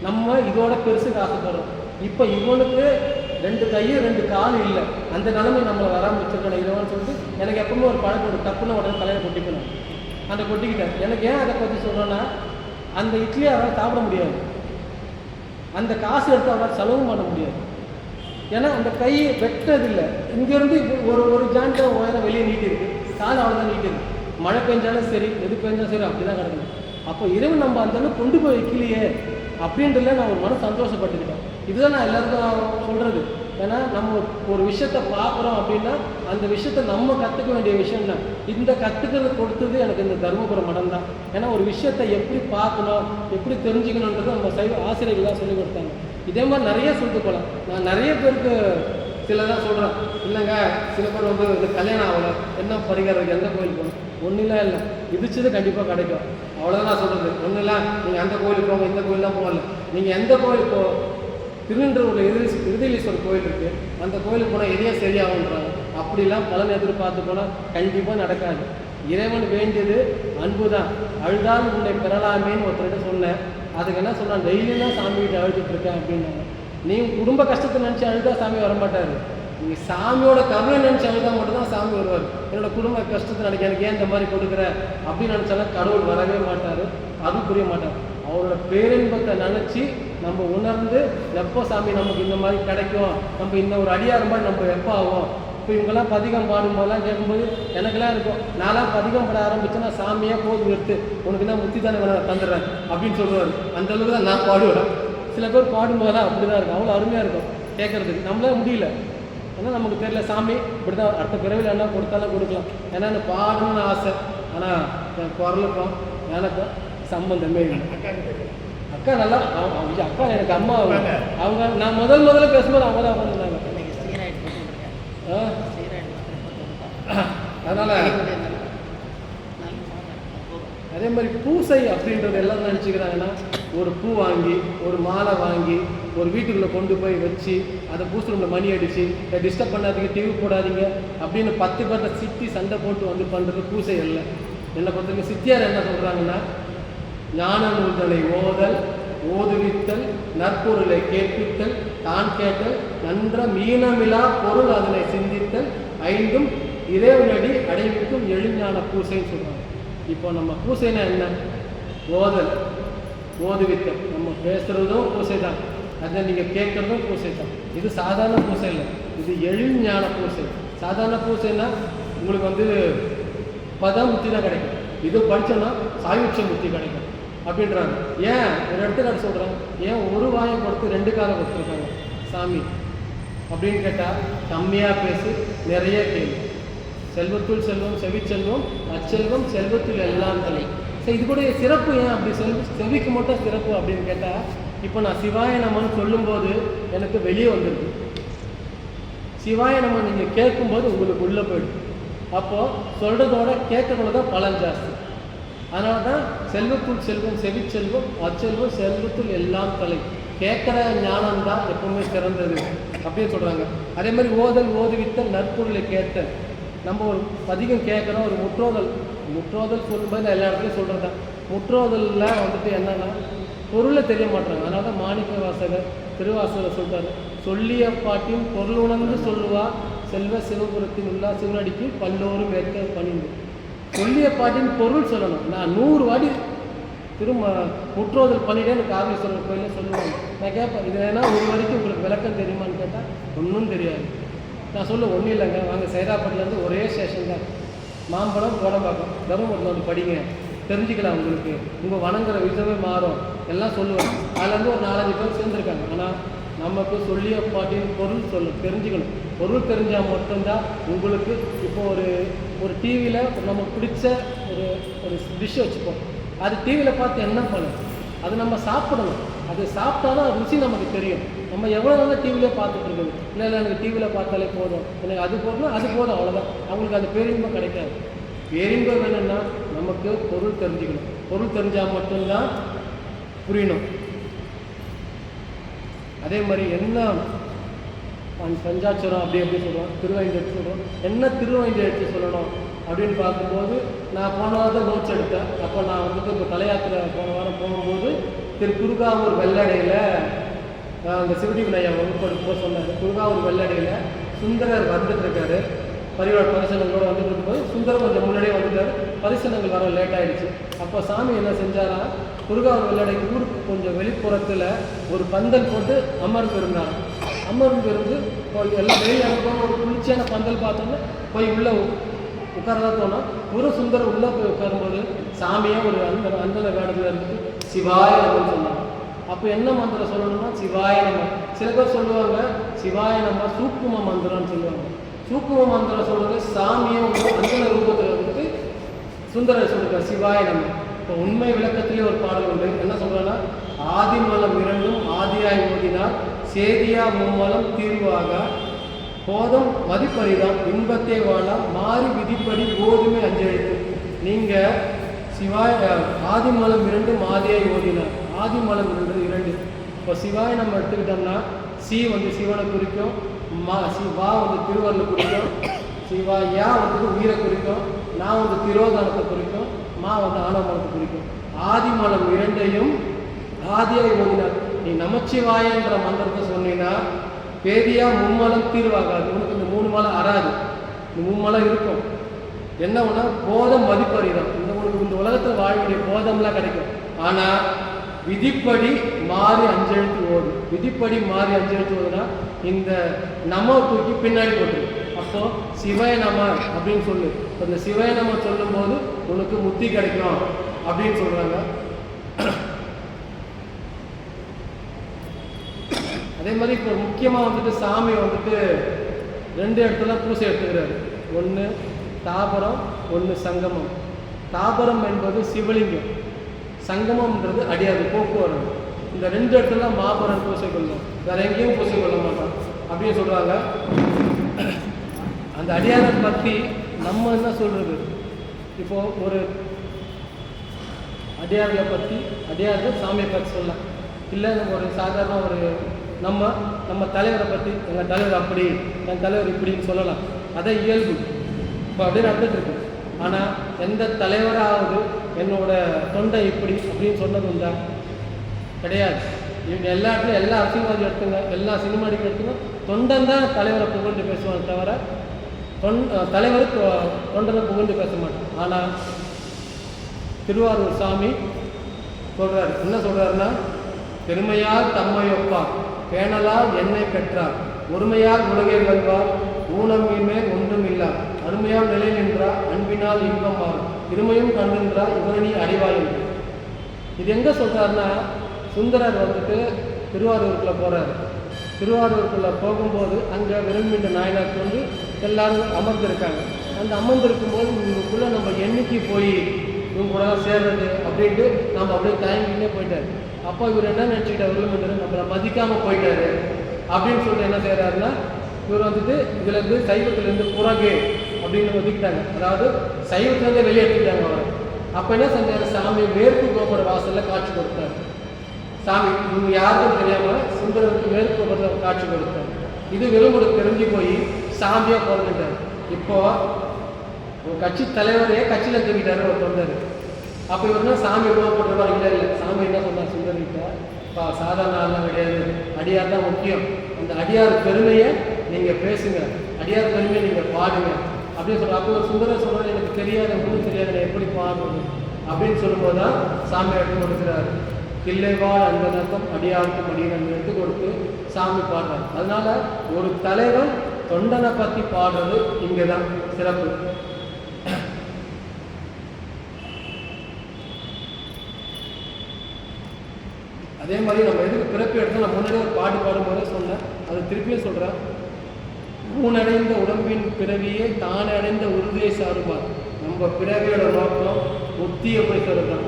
B: நம்ம இதோட பெருசுக்கு ஆசைப்படுறோம். இப்போ இவனுக்கு 2 கை 2 கால் இல்லை, அந்த நிலைமை நம்மளை வராமல் வச்சுருக்கணும் இறைவன் சொல்லிட்டு எனக்கு எப்பவுமே ஒரு பழக்கம், ஒரு தப்புன்னு உடனே தலையை கொட்டிக்கணும். அந்த கொட்டிக்கிட்டேன். எனக்கு ஏன் அதை பற்றி சொல்கிறேன்னா, அந்த இட்லியை அவரால் சாப்பிட முடியாது, அந்த காசு எடுத்து அவரால் செலவும் பண்ண முடியாது. ஏன்னா அந்த கை வெட்டதில்லை. இங்கேருந்து ஒரு ஜாயிண்ட் உயரம் வெளியே நீட்டிருக்கு, கால் அவ்வளோதான் நீட்டிருக்கு. மழை பெஞ்சாலும் சரி, எது பெஞ்சாலும் சரி, அப்படி தான் கிடக்கணும். அப்போ இறைவன் நம்ம அந்த அளவுக்கு கொண்டு போய் வைக்கலையே அப்படின்றதுல நான் ஒரு மன சந்தோஷப்பட்டுக்கிட்டேன். இதுதான் நான் எல்லாருக்கும் சொல்கிறது. ஏன்னா நம்ம ஒரு விஷயத்தை பார்க்குறோம் அப்படின்னா அந்த விஷயத்தை நம்ம கற்றுக்க வேண்டிய விஷயம் தான். இந்த கற்றுக்கிறது கொடுத்தது எனக்கு இந்த தர்மபுரம் மடம் தான். ஏன்னா ஒரு விஷயத்தை எப்படி பார்க்கணும், எப்படி தெரிஞ்சுக்கணுன்றது நம்ம சைவ ஆசிரியர்களாக சொல்லிக் கொடுத்தாங்க. இதே மாதிரி நிறைய சொல்லிட்டு போகலாம். நான் நிறைய பேருக்கு சிலதான் சொல்கிறேன், இல்லைங்க சில பேர் வந்து இந்த கல்யாணம் ஆகலை, என்ன பரிகாரம், எந்த கோயிலுக்கு போகணும், ஒன்றும் இல்லை, விதிச்சது கண்டிப்பாக கிடைக்கும், அவ்வளோதான் நான் சொல்கிறது. ஒன்றும் இல்லை, நீங்கள் அந்த கோயிலுக்கு போங்க, இந்த கோயிலெலாம் போகல, நீங்கள் எந்த கோயிலுக்கு திருநெல்வேலியில் இருதலீஸ்வரர் கோயில் இருக்குது, அந்த கோயிலுக்கு போனால் எதையும் சரியாகுன்றாங்க. அப்படிலாம் பலன் எதிர்பார்த்து போனால் கண்டிப்பாக நடக்காது. இறைவன் வேண்டியது அன்பு தான். அழுதால் உன்னை பெறலாமேன்னு ஒருத்தர்கிட்ட சொன்னேன். அதுக்கு என்ன சொன்னால், டெய்லியும் தான் சாமி கிட்ட அழுதுட்டு இருக்கேன் அப்படின்னாங்க. நீ குடும்ப கஷ்டத்தை நினச்சி அழுதா சாமி வரமாட்டார். நீங்கள் சாமியோட கருணை நினச்சாலும் மட்டும்தான் சாமி வருவார். என்னோட குடும்ப கஷ்டத்தை நினைக்க எனக்கு ஏன் இந்த மாதிரி கொடுக்குற அப்படின்னு நினச்சாலும் கடவுள் வரவே மாட்டார், அதுவும் புரிய மாட்டார். அவரோட பேரின்பத்தை நினச்சி நம்ம உணர்ந்து எப்போ சாமி நமக்கு இந்த மாதிரி கிடைக்கும், நம்ம இன்னும் ஒரு அடியார் மாதிரி நம்ம எப்போ ஆகும். இப்போ இவங்கெல்லாம் பதிகம் பாடும்போதெல்லாம் கேட்கும்போது எனக்கெல்லாம் இருக்கும், நான்லாம் பதிகம் பாட ஆரம்பிச்சேன்னா சாமியாக போது எடுத்து உனக்கு தான் முத்தி தானே வேணா தந்துடுறேன் அப்படின்னு சொல்லுவார். அந்த அளவுக்கு தான் நான் பாடுவேன். சில பேர் பாடும்போதெல்லாம் அப்படி தான் இருக்கும், அவ்வளோ அருமையாக இருக்கும் கேட்குறதுக்கு. நம்மளால முடியல, ஏன்னா நமக்கு தெரியல சாமி இப்படி தான் அடுத்த பிறவியில் என்ன கொடுத்தாலும் கொடுக்கலாம். ஏன்னா எனக்கு பாடணும்னு ஆசை, ஆனால் என் குரலுக்கும் எனக்கும் சம்பந்தமே இல்லை. அக்கா நல்லா அக்கா எனக்கு அம்மா அவங்க நான் முதல்ல பேசும்போது அவங்க தான் வந்தாங்க. அதனால அதே மாதிரி பூசை அப்படின்றது எல்லாம் நினச்சிக்கிறாங்கன்னா, ஒரு பூ வாங்கி ஒரு மாலை வாங்கி ஒரு வீட்டுக்குள்ளே கொண்டு போய் வச்சு அதை பூசை ரூமில் மணி அடித்து டிஸ்டர்ப் பண்ணாதீங்க, டிவி போடாதீங்க அப்படின்னு 10 பேர்ட்ட சிட்டி சண்டை போட்டு வந்து பண்ணுறது பூசை இல்லை. என்னை பொறுத்தவரைக்கும் சித்தியார் என்ன சொல்கிறாங்கன்னா, ஞான நூல்களை ஓதல், ஓதுவித்தல், நற்பொருளை கேட்பித்தல், தான் கேட்டல், நன்ற மீனமிலா பொருள் அதனை சிந்தித்தல், 5ம் இறைவனடி அடைவிக்கும் எழுஞான பூசைன்னு சொல்கிறாங்க. இப்போ நம்ம பூசைனா என்ன? ஓதல், ஓதுவித்தல். நம்ம பேசுகிறதும் பூசை தான், அதை நீங்கள் கேட்குறதும் பூசை தான். இது சாதாரண பூசை இல்லை, இது எழுஞான பூசை. சாதாரண பூசைன்னா உங்களுக்கு பதம் முத்தி தான் கிடைக்கும், இது படித்தோன்னா சாயுட்ச முத்தி கிடைக்கும் அப்படின்றாங்க. ஏன் ஒரு இடத்துக்காக சொல்கிறேன், ஏன் ஒரு வாயை கொடுத்து 2 காலை கொடுத்துருக்காங்க சாமி அப்படின்னு கேட்டால், கம்மியாக பேசு நிறைய கேள்வி. செல்வத்துள் செல்வம் செவிச்செல்வம் அச்செல்வம் செல்வத்துள் எல்லாம் தலை. சரி, இது கூட சிறப்பு ஏன் அப்படி செவிக்கு மட்டும் சிறப்பு அப்படின்னு கேட்டால், இப்போ நான் சிவாய நமன்னு சொல்லும்போது எனக்கு வெளியே வந்துருக்கு. சிவாய நம்ம நீங்கள் கேட்கும்போது உங்களுக்கு உள்ளே போயிடும். அப்போது சொல்கிறதோட கேட்கறதோட தான் பலன் ஜாஸ்தி. அதனால தான் செல்வத்துள் செல்வம் செவிச்செல்வம் அச்செல்வம் செல்வத்துள் எல்லாம் தலை. கேட்குற ஞானம் தான் எப்பவுமே சிறந்தது அப்படின்னு சொல்கிறாங்க. அதே மாதிரி ஓதல், ஓதுவித்தல், நற்பொருளை கேட்டல். நம்ம ஒரு பதிகம் கேட்குறோம், ஒரு முற்றோதல் சொல்லும்போது எல்லா இடத்துலையும் சொல்கிறது தான். முற்றோதலில் என்னென்னா பொருளை தெரிய மாட்டாங்க. அதனால தான் மாணிக்க வாசகர் திருவாசகர் சொல்கிறார், சொல்லிய பாட்டின் பொருள் உணர்ந்து சொல்லுவா செல்வ சிவபுரத்தின் உள்ளா சிவனடிக்கு பல்லோரும் ஏற்க பணிந்து. சொல்லிய பாட்டின் பொருள் சொல்லணும். நான் 100 வாட்டி முற்றோதல் பண்ணிட்டே எனக்கு ஆபீஸ்வரர் கோயிலில் சொல்லுவாங்க. நான் கேட்பேன், இது ஏன்னா ஒரு வரைக்கும் உங்களுக்கு விளக்கம் தெரியுமான்னு கேட்டால் ஒன்றும் தெரியாது. நான் சொல்ல ஒன்றும் இல்லைங்க, வாங்க சைதாப்பட்டிலேருந்து ஒரே ஸ்டேஷன் தான், மாம்பழம் கோடம்பாக்கம், தருமபுரத்தில் படிங்க, தெரிஞ்சுக்கலாம். உங்களுக்கு உங்கள் வணங்குற விதமே மாறும் எல்லாம் சொல்லுவேன். அதுலேருந்து ஒரு 4-5 பேர் சேர்ந்துருக்காங்க. ஆனால் நமக்கு சொல்லிய பாட்டின் பொருள் தெரிஞ்சுக்கணும். பொருள் தெரிஞ்சால் மட்டும்தான் உங்களுக்கு. இப்போ ஒரு டிவியில் நமக்கு பிடிச்ச ஒரு டிஷ் வச்சுப்போம், அது டிவியில் பார்த்து என்ன பண்ணும், அது நம்ம சாப்பிடணும். அது சாப்பிட்டாலும் ருசி நமக்கு தெரியும். நம்ம எவ்வளோ நாளாக டிவியிலே பார்த்துட்டு இருக்குது, இல்லை எனக்கு டிவியில் பார்த்தாலே போதும், எனக்கு அது போதும்னா அது போதும், அவ்வளோதான். அவங்களுக்கு அந்த பேரின்பம் கிடைக்காது. பேரின்பம் வேணும்னா நமக்கு பொருள் தெரிஞ்சுக்கணும். பொருள் தெரிஞ்சால் மட்டும்தான் புரியணும். அதே மாதிரி என்ன பஞ்சாட்சரம் அப்படி சொல்கிறோம், திருவைந்தெழுத்து சொல்கிறோம். என்ன திருவைந்தெழுத்து சொல்லணும் அப்படின்னு பார்க்கும்போது, நான் போன வாரம் நோட்ஸ் எடுத்தேன். அப்போ நான் இப்போ தலையாத்திரை போன வாரம் போகும்போது குருகாவூர் வெள்ளடையில் அந்த சிவடி விநாயகர் வகுப்பு சொன்னார். குருகாவூர் வெள்ளடையில் சுந்தரர் வந்துட்டுருக்காரு, பரிவார பரிசனங்களோடு வந்துட்டு இருக்கும்போது சுந்தரம் கொஞ்சம் முன்னாடியே வந்துட்டார். பரிசனங்கள் வர லேட் ஆகிடுச்சு. அப்போ சாமி என்ன செஞ்சாரா, குருகாவூர் வெள்ளடைக்கு ஊருக்கு கொஞ்சம் வெளிப்புறத்தில் ஒரு பந்தல் போட்டு அமர்ந்திருந்தார். அமர்ந்திருந்து எல்லாம் வெளியே அனுப்பணும். ஒரு குளிர்ச்சியான பந்தல் பார்த்தோன்னா போய் உள்ளே உட்காரதான் தோணும். ஒரு சுந்தரம் உள்ளே போய் உட்காரும்போது சாமியாக ஒரு அந்தன வேடத்தில் இருந்துட்டு சிவாய நமன்னு சொன்னாங்க. அப்போ என்ன மந்திரம் சொல்லணும்னா சிவாய நம. சில பேர் சொல்லுவாங்க சிவாய நம சூக்கும மந்திரம்னு சொல்லுவாங்க. சூக்கும மந்திரம் சொல்கிறது சாமியை அந்தன ரூபத்தில் வந்துட்டு சுந்தரர் சொல்லுங்க சிவாய நம. இப்போ உண்மை விளக்கத்திலே ஒரு பாடல் உண்டு. என்ன சொல்கிறேன்னா, ஆதிமலம் 2ம் ஆதியாய் ஓதினார், சேதியா மும்மலம் தீர்வாக போதம் மதிப்பறிதான் இன்பத்தை வாழ மாறி விதிப்படி ஓதுமே அஞ்செழுத்து. நீங்கள் சிவாய் ஆதிமலம் 2ம் ஆதியாய் ஓதினார், ஆதிமலம் 2. இப்போ சிவாய் நம்ம எடுத்துக்கிட்டோம்னா சி சிவனை குறிக்கும், வா திருவருளை குறிக்கும், சிவாயா உயிரை குறிக்கும், நான் திரோதானத்தை குறிக்கும், மா ஆனமலத்தை குறிக்கும். ஆதிமலம் 2ஐயும் ஆதியாய் ஓதினார். நீ நமச்சிவாயன்ற மந்திரத்தை சொன்னீங்கன்னா பேதியா மும்மலம் தீர்வாகாது. உனக்கு இந்த 3 மலம் அறாது, இந்த 3 மலம் இருக்கும். என்ன ஒன்றா போதம் மதிப்பறிதான். இந்த உனக்கு இந்த உலகத்தில் வாழக்கூடிய போதம்லாம் கிடைக்கும். ஆனால் விதிப்படி மாறி 5 எழுத்து ஓடு. விதிப்படி மாறி 5 எழுத்து ஓடுனா இந்த நம தூக்கி பின்னாடி போட்டுரு. அப்போ சிவய நம அப்படின்னு சொல்லு. இந்த சிவய நம சொல்லும் போது உனக்கு முத்தி கிடைக்கும் அப்படின்னு சொல்றாங்க. அதே மாதிரி இப்போ முக்கியமாக வந்துட்டு சாமி வந்துட்டு 2 இடத்துல பூசை எடுத்துக்கிறாரு. ஒன்று தாபரம், ஒன்று சங்கமம். தாபரம் என்பது சிவலிங்கம், சங்கமம்ன்றது அடியாறு போக்குவரத்து. இந்த 2 இடத்துல மாபரம் பூசை கொள்ளும், வேற எங்கேயும் பூசை கொள்ள மாட்டான் அப்படின்னு சொல்றாங்க. அந்த அடியாரை பற்றி நம்ம என்ன சொல்றது? இப்போ ஒரு அடியார்களை பற்றி அடியார்கள் சாமியை பற்றி சொல்லலாம், இல்லை நம்ம ஒரு சாதாரண ஒரு நம்ம தலைவரை பற்றி எங்கள் தலைவர் அப்படி, என் தலைவர் இப்படின்னு சொல்லலாம். அதை இயல்பு இப்போ அப்படியே நடந்துட்டு இருக்கு. ஆனால் எந்த தலைவராவது என்னோட தொண்டை இப்படி அப்படின்னு சொன்னது உண்டா? கிடையாது. இவங்க எல்லா இடத்துலையும் எல்லா அரசியல்வாதி எடுத்துங்க, எல்லா சினிமா நடிகர் எடுத்துங்க, தொண்டன் தான் தலைவரை புகழ்ந்து பேசுவாங்க தவிர தலைவர் தொண்டனை புகழ்ந்து பேச மாட்டான். ஆனால் திருவாரூர் சாமி சொல்றாரு, என்ன சொல்றாருன்னா, பெருமையால் தம்மையொப்பார், பேணலால் என்னை பெற்றார், ஒருமையால் உலகை வெல்வார், ஊனமின் மேல் ஒன்றும் இல்லார், அருமையால் நிலை நின்றார், அன்பினால் இன்பம் மாறும், இருமையும் கண்டின்றார், இவரணி அடிவாய். இது எங்க சொல்றாருன்னா, சுந்தரர் வந்துட்டு திருவாரூருக்குள்ள போறாரு. திருவாரூருக்குள்ள போகும்போது அங்கே விரும்பின்ற நாயனாருக்கு வந்து எல்லாரும் அமர்ந்திருக்காங்க. அந்த அமர்ந்திருக்கும்போது இவங்களுக்குள்ள நம்ம என்னைக்கு போய் இவங்க கூட சேர்றது அப்படின்ட்டு நம்ம அப்படியே தயங்கிட்டே போயிட்டாரு. அப்போ இவர் என்ன நினச்சிக்கிட்டார், விரும்பின்றது நம்மளை மதிக்காமல் போயிட்டாரு அப்படின்னு சொல்லிட்டு என்ன செய்கிறாருன்னா, இவர் வந்துட்டு இதுலேருந்து சைவத்திலேருந்து புறகு அப்படின்னு ஒதுக்கிட்டாங்க. அதாவது சைவத்திலேருந்து வெளியேற்றிட்டாங்க அவர். அப்போ என்ன செஞ்சார், சாமி மேற்கு கோபுர வாசலில் காட்சி கொடுத்தார். சாமி இவங்க யாருக்கும் தெரியாமல் சுந்தரருக்கு மேற்கு கோபுரத்தில் காட்சி கொடுத்தார். இது விரும்புறது தெரிஞ்சு போய் சாமியாக பிறந்துட்டார். இப்போ ஒரு கட்சி தலைவரையே கட்சியில் தூக்கிட்டாரு ஒரு தொண்டர். அப்போ இவருனா சாமி எவ்வளோ போட்டுருவார்? இல்லை இல்லை, சாமி என்ன சொன்னார் சுந்தரிக்கிட்ட, சாதாரண ஆள்லாம் கிடையாது, அடியார் தான் முக்கியம். அந்த அடியார் பெருமையை நீங்கள் பேசுங்க, அடியார் பெருமையை நீங்கள் பாடுங்க அப்படின்னு சொல்கிறார். அப்போ ஒரு சுந்தரர் சொல்கிறார், எனக்கு தெரியாது, ஒன்றும் தெரியாது, நான் எப்படி பாடணும் அப்படின்னு சொல்லும்போது தான் சாமி எடுத்து கொடுக்குறாரு. கிள்ளைவாழ் அந்த நர்த்தம் அடியாருக்கும் அடியார் எடுத்து கொடுத்து சாமி பாடுறாரு. அதனால ஒரு தலைவன் தொண்டனை பற்றி பாடுறது இங்கே தான் சிறப்பு. அதே மாதிரி நம்ம எதுக்கு பிறப்பு எடுத்து நான் முன்னாடி ஒரு பாட்டு பாடும்போதே சொன்னேன், அது திருப்பியும் சொல்கிறேன். ஊனடைந்த உடம்பின் பிறவியே தான் அடைந்த உறுதியை சாருவார். நம்ம பிறவியோட நோக்கம் முத்தியை போய் சேர்றோம்.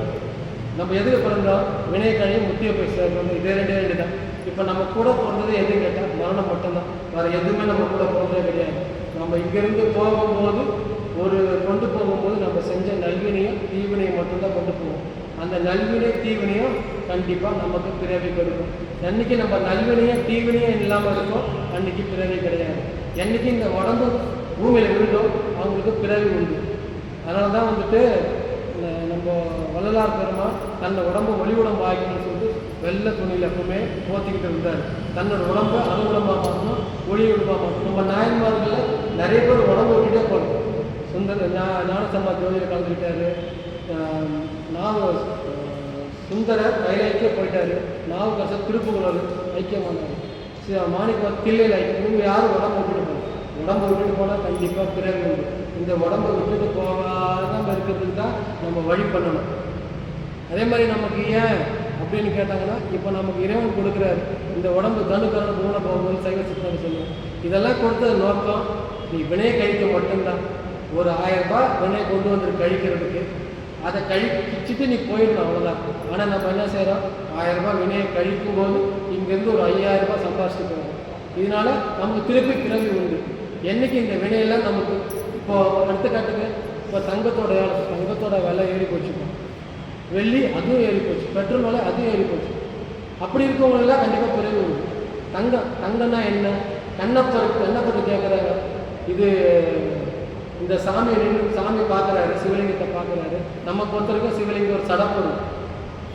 B: நம்ம எதுக்கு பிறந்தோம்? வினை கழியும் முத்தியை போய் சேர்றோம். இதே ரெண்டு தான். இப்போ நம்ம கூட பிறந்தது எதுவும் கேட்டால் மரணம் மட்டும்தான். வேறு எதுவுமே நம்ம கூட பிறந்ததே கிடையாது. நம்ம இங்கேருந்து போகும்போது கொண்டு போகும்போது நம்ம செஞ்ச நல்வினையும் தீவினையும் மட்டும்தான் கொண்டு போவோம். அந்த நல்வினை தீவினையும் கண்டிப்பாக நமக்கு பிறவி கொடுக்கும். என்னைக்கு நம்ம நல்வினையும் தீவினையும் இல்லாமல் இருக்கோம், அன்னைக்கு பிறவி கிடையாது. என்னைக்கு இந்த உடம்பு பூமியில் விழுந்தோ அவங்களுக்கு பிறவி உண்டு. அதனால தான் வந்துட்டு நம்ம வள்ளலார் பெருமான் தன்னை உடம்பு ஒளி உடம்பு ஆகிக்கணும்னு சொல்லிட்டு வெள்ளை துணியில் எப்பவுமே போத்திக்கிட்டு இருந்தார். தன்னோட உடம்பை அணுகுடமாக மாற்றணும், ஒளி உடம்பாக மாற்றணும். நம்ம நாயன்மார்களில் நிறைய பேர் உடம்பு விட்டுட்டே போகணும். ஞானசம்பா ஜோதியில் கலந்துக்கிட்டாரு, சுந்தரர் கைலாய்க்கே போயிட்டாரு, நாவுக்கரசர் திருப்புகழர் ஐக்கியமானார், மாணிக்கம் தில்லையில் ஐக்கியம். இவங்க யாரும் உடம்பு விட்டுட்டு போகணும். உடம்பு விட்டுட்டு போனால் கண்டிப்பாக பிறகு உண்டு. இந்த உடம்பை விட்டுட்டு போகாமல் இருக்கிறதுக்கு தான் நம்ம வழி பண்ணணும். அதே மாதிரி நமக்கு ஏன் அப்படின்னு கேட்டாங்கன்னா, இப்போ நமக்கு இறைவன் கொடுக்குறாரு இந்த உடம்பு தனுக்கரண பூனை போகும்போது சைவ சித்தம் சொல்லுவோம். இதெல்லாம் கொடுத்தது நோக்கம் நீ வினையை கழிக்க மட்டும்தான். ஒரு 1000 ரூபாய் வினையை கொண்டு வந்து கழிக்கிறதுக்கு, அதை கழிச்சிட்டு நீ போயிடணும், அவ்வளோதான். ஆனால் நம்ம என்ன செய்கிறோம், 1000 ரூபாய் வினையை கழிக்கும் போது இங்கேருந்து ஒரு 5000 ரூபாய் சம்பாதிச்சுட்டு போவோம். இதனால நமக்கு திருப்பி பிறவி உண்டு. என்றைக்கு இந்த வினையெல்லாம் நமக்கு இப்போது எடுத்துக்காட்டுக்கு இப்போ தங்கத்தோட விலை ஏறி போச்சுப்போம், வெள்ளி அதுவும் ஏறி போச்சு, பெட்ரோல் விலை அதுவும் ஏறி போச்சு. அப்படி இருக்கவங்களெல்லாம் கண்டிப்பாக பிறவி உண்டு. தங்கம்னா என்ன? கண்ணப்பட்டு கேட்குறாங்க. இது இந்த சாமி பார்க்குறாரு, சிவலிங்கத்தை பார்க்குறாரு. நம்ம பொறுத்தவரைக்கும் சிவலிங்கம் ஒரு சடப்பொருள்.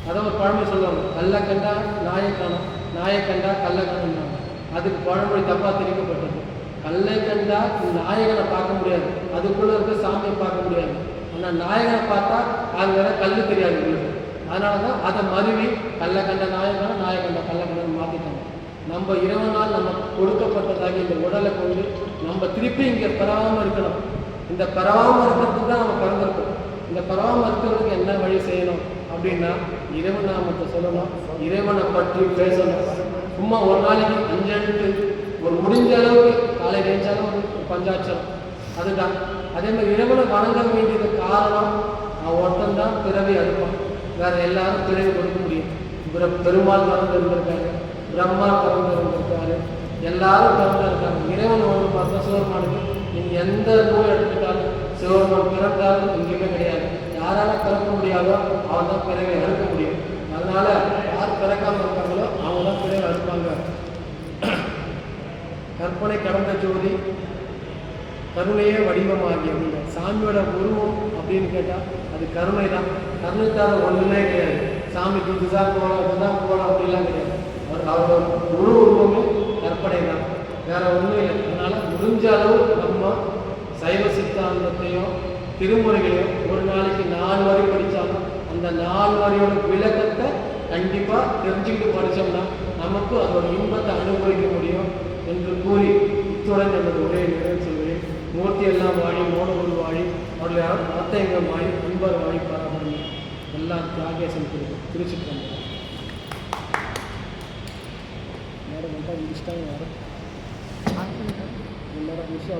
B: அதான் ஒரு பழமை சொல்லுவாங்க, கல்லை கண்டா நாயை காணும், நாயை கண்டா கல்லை காணும். அதுக்கு பழமொழி தப்பாக தெரிவிக்கப்பட்டது. கல்லை கண்டா நாயகனை பார்க்க முடியாது, அதுக்குள்ளே இருக்க சாமியை பார்க்க முடியாது. ஆனால் நாயகனை பார்த்தா அங்கே கல் தெரியாது உங்களுக்கு. அதனால தான் அதை மருவி கல்லை கண்ட நாயகனை நாயகண்ட கல்லை கண்டன்னு மாற்றிட்டாங்க. நம்ம இறைவனால் நம்ம கொடுக்கப்பட்டதாக இந்த உடலை கொண்டு நம்ம திருப்பி இங்கே பெறாமல் இருக்கணும். இந்த பெறாமல் இருக்கிறதுக்கு தான் நம்ம பிறந்திருக்கோம். இந்த பெறாமல் இருக்கிறதுக்கு என்ன வழி செய்யணும் அப்படின்னா இறைவன் நாமத்தை சொல்லணும், இறைவனை பற்றி பேசணும். சும்மா ஒரு நாளைக்கு 5 எழுத்து ஒரு முடிஞ்ச அளவுக்கு காலையில் எழுந்தாலும் ஒரு பஞ்சாட்சரம் அதுதான். அதே மாதிரி இறைவனை வணங்க வேண்டியது காரணம் அவன் ஒருத்தன் தான் பிறவி அறுப்பான், வேற எல்லாரும் பிறவி கொடுக்க முடியும். பெருமாள் பிறந்து இருந்திருக்காரு, பிரம்மா பிறந்து இருந்திருக்காரு, எல்லாரும் பிறந்து இருக்காங்க. இறைவன் வந்து பார்த்தா சிவபெருமானுக்கு நீங்கள் எந்த நோய் எடுத்துக்கிட்டாலும் சிவபெருமான் பிறந்தாலும் எங்கேயுமே கிடையாது. யாரால பிறக்க முடியாதோ அவன் தான் பிறவை அறுக்க முடியும். அதனால யார் பிறக்காமல் இருக்காங்களோ அவங்க தான் பிறவை அறுப்பாங்க. கற்பனை கடந்த ஜோதி கருணையே வடிவமாகி அப்படிங்க சாமியோட உருவம் அப்படின்னு கேட்டால் அது கருணை தான். கருணைத்தார ஒன்றுமே கிடையாது. சாமிக்கு இதுதான் போகலாம் அப்படிலாம் கிடையாது. அவரோட முழு உருவமே கற்பனை தான், வேற ஒன்றும் இல்லை. அதனால முடிஞ்ச அளவு நம்ம சைவ சித்தாந்தத்தையும் திருமுறைகளையும் ஒரு நாளைக்கு 4 வரி படித்தாலும் அந்த 4 வரியோட விளக்கத்தை கண்டிப்பாக தெரிஞ்சுக்கிட்டு படித்தோம்னா நமக்கு அதோட இன்பத்தை அனுபவிக்க முடியும் என்று கூறி இத்துடன் எனது உரையை நிறைவு செய்வேன். மூர்த்தி எல்லாம் வாழி, மோனகுரு வாழி, அவருடைய அர்த்தங்கள் வாழி, அன்பர் வாழி பாராமணி எல்லாம் தியாகேசன் திருச்சிட்டு நேரம் முடிச்சிட்டாங்க. நேரம் முடிச்சு